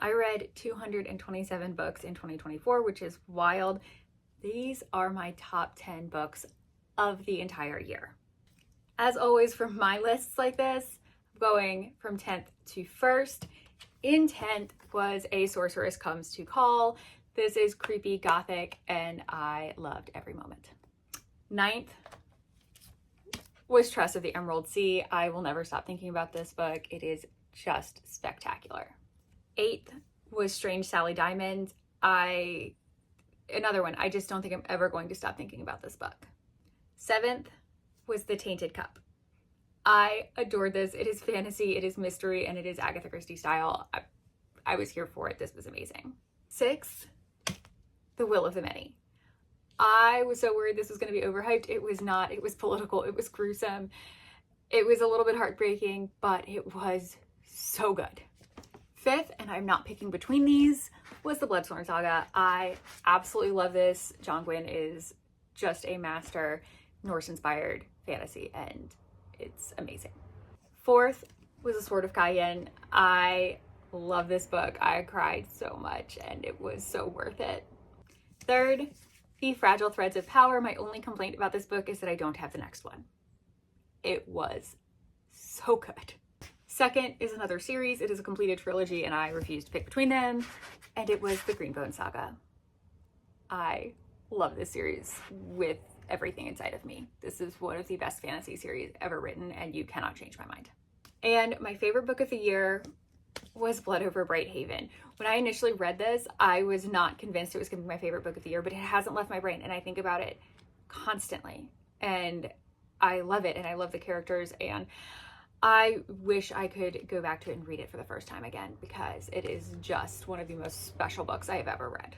I read 227 books in 2024, which is wild. These are my top 10 books of the entire year. As always, for my lists like this, I'm going from 10th to 1st. In 10th was A Sorceress Comes to Call. This is creepy gothic and I loved every moment. 9th was Trust of the Emerald Sea. I will never stop thinking about this book. It is just spectacular. 8th was Strange Sally Diamond. Another one. I just don't think I'm ever going to stop thinking about this book. 7th was The Tainted Cup. I adored this. It is fantasy, it is mystery, and it is Agatha Christie style. I was here for it. This was amazing. 6th, The Will of the Many. I was so worried this was going to be overhyped. It was not. It was political. It was gruesome. It was a little bit heartbreaking, but it was so good. 5th, and I'm not picking between these, was the Sor Saga. I absolutely love this. John Gwynne is just a master Norse-inspired fantasy, and it's amazing. 4th was The Sword of Cain. I love this book. I cried so much, and it was so worth it. 3rd, The Fragile Threads of Power. My only complaint about this book is that I don't have the next one. It was so good. 2nd is another series. It is a completed trilogy, and I refused to pick between them, and it was the Greenbone Saga. I love this series with everything inside of me. This is one of the best fantasy series ever written, and you cannot change my mind. And my favorite book of the year was Blood Over Bright Haven. When I initially read this, I was not convinced it was going to be my favorite book of the year, but it hasn't left my brain, and I think about it constantly. And I love it, and I love the characters, and I wish I could go back to it and read it for the first time again, because it is just one of the most special books I have ever read.